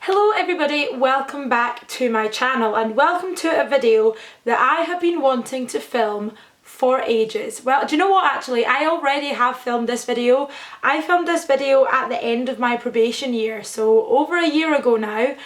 Hello everybody, welcome back to my channel and welcome to a video that I have been wanting to film for ages. Well, do you know what, actually I already have filmed this video. I filmed this video at the end of my probation year, so over a year ago now,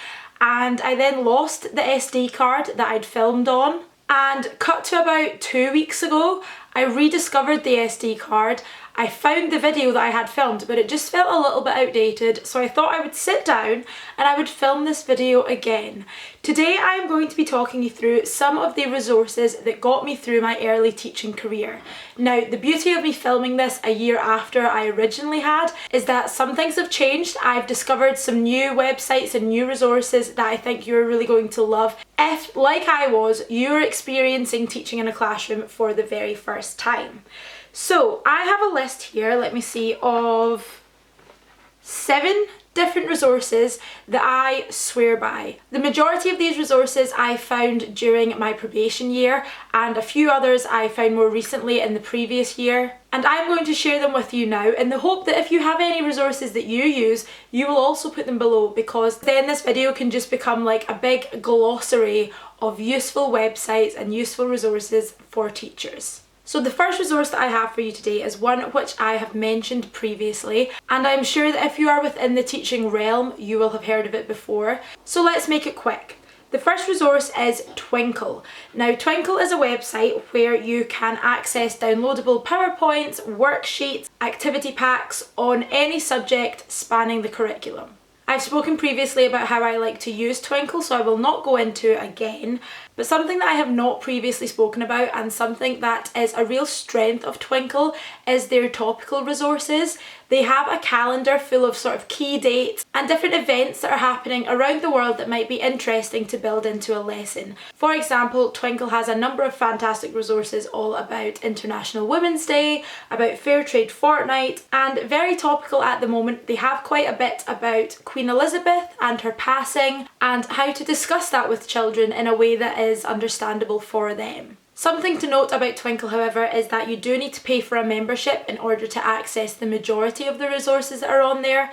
and I then lost the SD card that I'd filmed on, and cut to about 2 weeks ago I rediscovered the SD card. I found the video that I had filmed, but it just felt a little bit outdated, so I thought I would sit down and I would film this video again. Today I'm going to be talking you through some of the resources that got me through my early teaching career. Now, the beauty of me filming this a year after I originally had is that some things have changed. I've discovered some new websites and new resources that I think you're really going to love if, like I was, you're experiencing teaching in a classroom for the very first time. So I have a list here, let me see, of 7 different resources that I swear by. The majority of these resources I found during my probation year, and a few others I found more recently in the previous year. And I'm going to share them with you now in the hope that if you have any resources that you use, you will also put them below, because then this video can just become like a big glossary of useful websites and useful resources for teachers. So the first resource that I have for you today is one which I have mentioned previously, and I'm sure that if you are within the teaching realm, you will have heard of it before. So let's make it quick. The first resource is Twinkle. Now, Twinkle is a website where you can access downloadable PowerPoints, worksheets, activity packs on any subject spanning the curriculum. I've spoken previously about how I like to use Twinkle, so I will not go into it again. But something that I have not previously spoken about, and something that is a real strength of Twinkle, is their topical resources. They have a calendar full of sort of key dates and different events that are happening around the world that might be interesting to build into a lesson. For example, Twinkle has a number of fantastic resources all about International Women's Day, about Fair Trade Fortnight, and very topical at the moment, they have quite a bit about Queen Elizabeth and her passing, and how to discuss that with children in a way that is understandable for them. Something to note about Twinkle, however, is that you do need to pay for a membership in order to access the majority of the resources that are on there,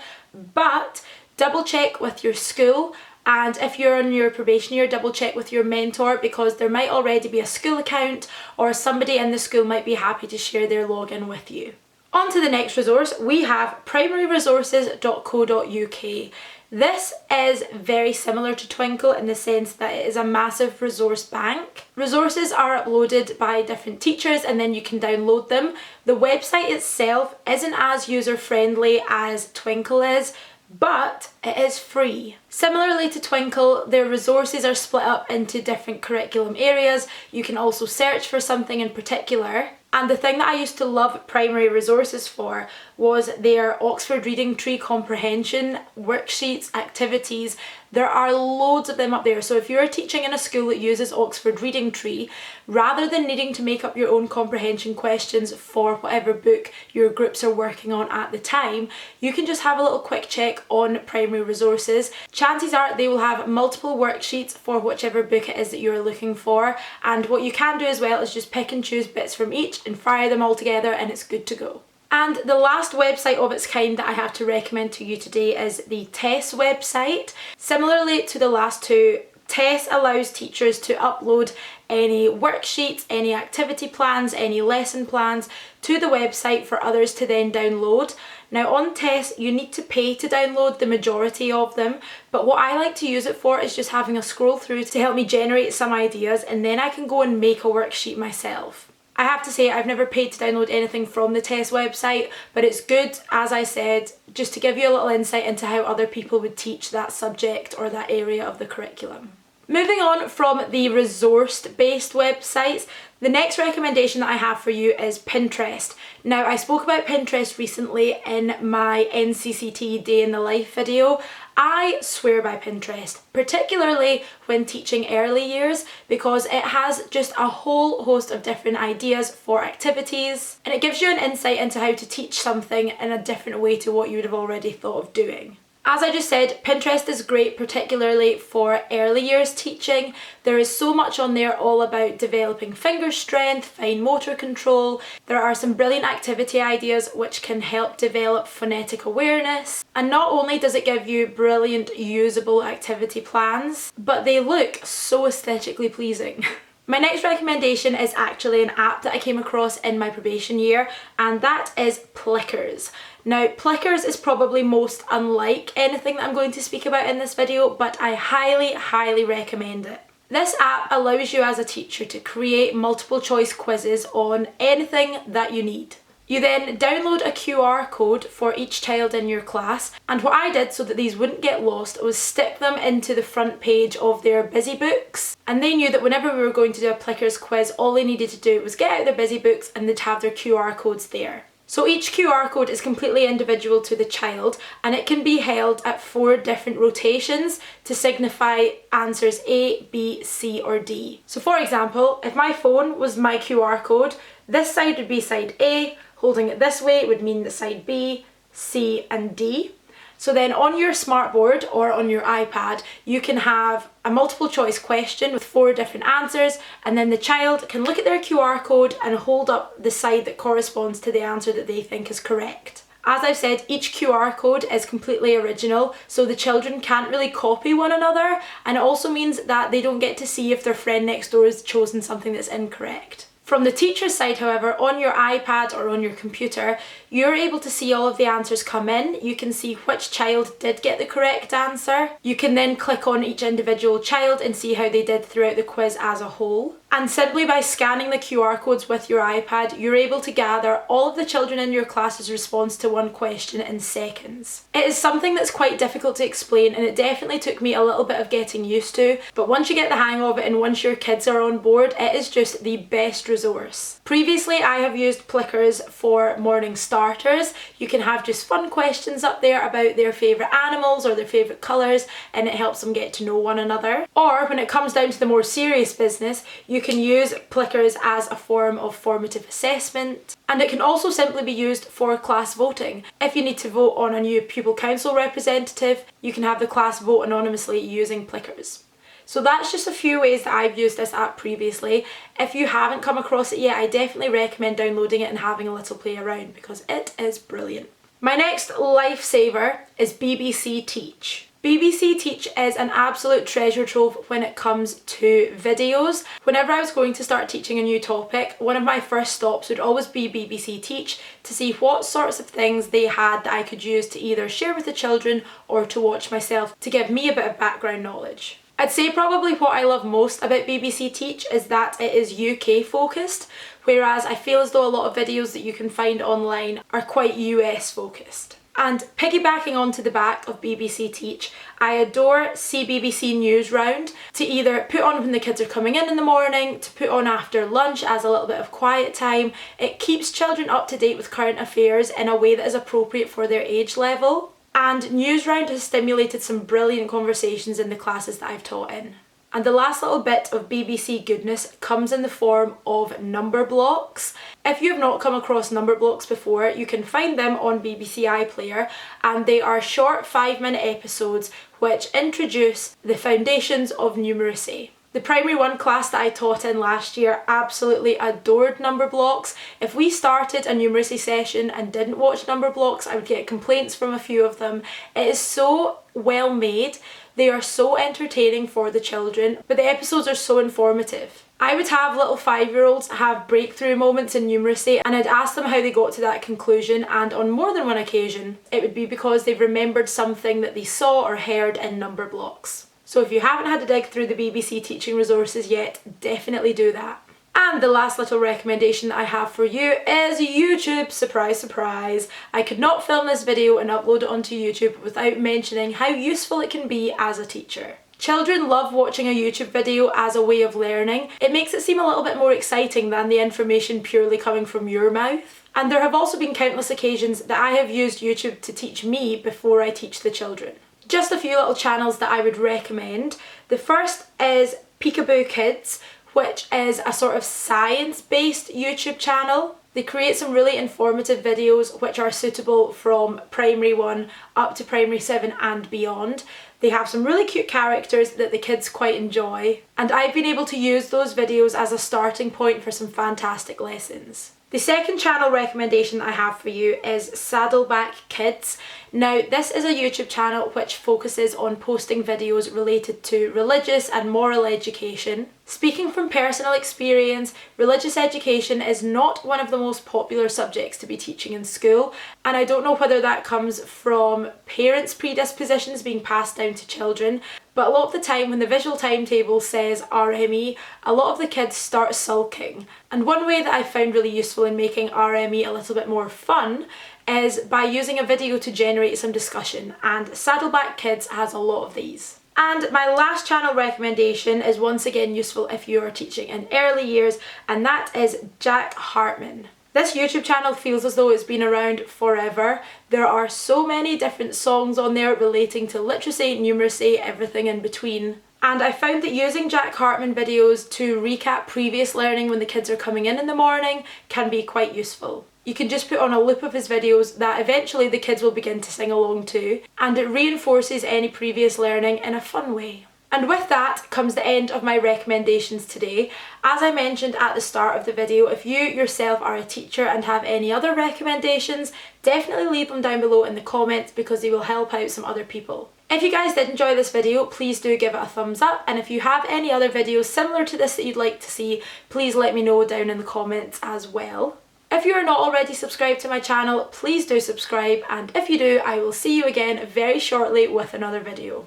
but double check with your school, and if you're on your probation year, double check with your mentor, because there might already be a school account or somebody in the school might be happy to share their login with you. On to the next resource, we have primaryresources.co.uk. This is very similar to Twinkle in the sense that it is a massive resource bank. Resources are uploaded by different teachers and then you can download them. The website itself isn't as user-friendly as Twinkle is, but it is free. Similarly to Twinkle, their resources are split up into different curriculum areas. You can also search for something in particular. And the thing that I used to love primary resources for was their Oxford Reading Tree comprehension worksheets, activities. There are loads of them up there. So if you're teaching in a school that uses Oxford Reading Tree, rather than needing to make up your own comprehension questions for whatever book your groups are working on at the time, you can just have a little quick check on primary resources. Chances are they will have multiple worksheets for whichever book it is that you're looking for, and what you can do as well is just pick and choose bits from each and fire them all together and it's good to go. And the last website of its kind that I have to recommend to you today is the TESS website. Similarly to the last two, TESS allows teachers to upload any worksheets, any activity plans, any lesson plans to the website for others to then download. Now on TESS you need to pay to download the majority of them, but what I like to use it for is just having a scroll through to help me generate some ideas, and then I can go and make a worksheet myself. I have to say I've never paid to download anything from the TESS website, but it's good, as I said, just to give you a little insight into how other people would teach that subject or that area of the curriculum. Moving on from the resource-based websites, the next recommendation that I have for you is Pinterest. Now, I spoke about Pinterest recently in my NCCT Day in the Life video. I swear by Pinterest, particularly when teaching early years, because it has just a whole host of different ideas for activities, and it gives you an insight into how to teach something in a different way to what you would have already thought of doing. As I just said, Pinterest is great particularly for early years teaching. There is so much on there all about developing finger strength, fine motor control. There are some brilliant activity ideas which can help develop phonetic awareness. And not only does it give you brilliant usable activity plans, but they look so aesthetically pleasing. My next recommendation is actually an app that I came across in my probation year, and that is Plickers. Now, Plickers is probably most unlike anything that I'm going to speak about in this video, but I highly recommend it. This app allows you as a teacher to create multiple choice quizzes on anything that you need. You then download a QR code for each child in your class, and what I did so that these wouldn't get lost was stick them into the front page of their busy books, and they knew that whenever we were going to do a Plickers quiz, all they needed to do was get out their busy books and they'd have their QR codes there. So each QR code is completely individual to the child, and it can be held at 4 different rotations to signify answers A, B, C or D. So for example, if my phone was my QR code, this side would be side A, holding it this way would mean the side B, C and D. So then on your smartboard or on your iPad, you can have a multiple choice question with 4 different answers, and then the child can look at their QR code and hold up the side that corresponds to the answer that they think is correct. As I've said, each QR code is completely original, so the children can't really copy one another, and it also means that they don't get to see if their friend next door has chosen something that's incorrect. From the teacher's side, however, on your iPad or on your computer, you're able to see all of the answers come in. You can see which child did get the correct answer. You can then click on each individual child and see how they did throughout the quiz as a whole. And simply by scanning the QR codes with your iPad, you're able to gather all of the children in your class's response to one question in seconds. It is something that's quite difficult to explain, and it definitely took me a little bit of getting used to, but once you get the hang of it and once your kids are on board, it is just the best resource. Previously, I have used Plickers for morning starters. You can have just fun questions up there about their favourite animals or their favourite colours, and it helps them get to know one another. Or when it comes down to the more serious business, you can use Plickers as a form of formative assessment, and it can also simply be used for class voting. If you need to vote on a new pupil council representative, you can have the class vote anonymously using Plickers. So that's just a few ways that I've used this app previously. If you haven't come across it yet, I definitely recommend downloading it and having a little play around because it is brilliant. My next lifesaver is BBC Teach. BBC Teach is an absolute treasure trove when it comes to videos. Whenever I was going to start teaching a new topic, one of my first stops would always be BBC Teach to see what sorts of things they had that I could use to either share with the children or to watch myself to give me a bit of background knowledge. I'd say probably what I love most about BBC Teach is that it is UK focused, whereas I feel as though a lot of videos that you can find online are quite US focused. And piggybacking onto the back of BBC Teach, I adore CBBC News Round to either put on when the kids are coming in the morning, to put on after lunch as a little bit of quiet time. It keeps children up to date with current affairs in a way that is appropriate for their age level. And News Round has stimulated some brilliant conversations in the classes that I've taught in. And the last little bit of BBC goodness comes in the form of number blocks. If you have not come across number blocks before, you can find them on BBC iPlayer, and they are short 5-minute episodes which introduce the foundations of numeracy. The primary 1 class that I taught in last year absolutely adored number blocks. If we started a numeracy session and didn't watch number blocks, I would get complaints from a few of them. It is so well made. They are so entertaining for the children, but the episodes are so informative. I would have little 5-year-olds have breakthrough moments in numeracy, and I'd ask them how they got to that conclusion, and on more than one occasion it would be because they've remembered something that they saw or heard in number blocks. So if you haven't had to dig through the BBC teaching resources yet, definitely do that. And the last little recommendation that I have for you is YouTube. Surprise, surprise. I could not film this video and upload it onto YouTube without mentioning how useful it can be as a teacher. Children love watching a YouTube video as a way of learning. It makes it seem a little bit more exciting than the information purely coming from your mouth. And there have also been countless occasions that I have used YouTube to teach me before I teach the children. Just a few little channels that I would recommend. The first is Peekaboo Kids, which is a sort of science-based YouTube channel. They create some really informative videos which are suitable from primary 1 up to primary 7 and beyond. They have some really cute characters that the kids quite enjoy, and I've been able to use those videos as a starting point for some fantastic lessons. The second channel recommendation I have for you is Saddleback Kids. Now, this is a YouTube channel which focuses on posting videos related to religious and moral education. Speaking from personal experience, religious education is not one of the most popular subjects to be teaching in school, and I don't know whether that comes from parents' predispositions being passed down to children, but a lot of the time when the visual timetable says RME, a lot of the kids start sulking. And one way that I found really useful in making RME a little bit more fun is by using a video to generate some discussion, and Saddleback Kids has a lot of these. And my last channel recommendation is once again useful if you are teaching in early years, and that is Jack Hartman. This YouTube channel feels as though it's been around forever. There are so many different songs on there relating to literacy, numeracy, everything in between. And I found that using Jack Hartman videos to recap previous learning when the kids are coming in the morning can be quite useful. You can just put on a loop of his videos that eventually the kids will begin to sing along to, and it reinforces any previous learning in a fun way. And with that comes the end of my recommendations today. As I mentioned at the start of the video, if you yourself are a teacher and have any other recommendations, definitely leave them down below in the comments because they will help out some other people. If you guys did enjoy this video, please do give it a thumbs up, and if you have any other videos similar to this that you'd like to see, please let me know down in the comments as well. If you are not already subscribed to my channel, please do subscribe, and if you do, I will see you again very shortly with another video.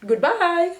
Goodbye!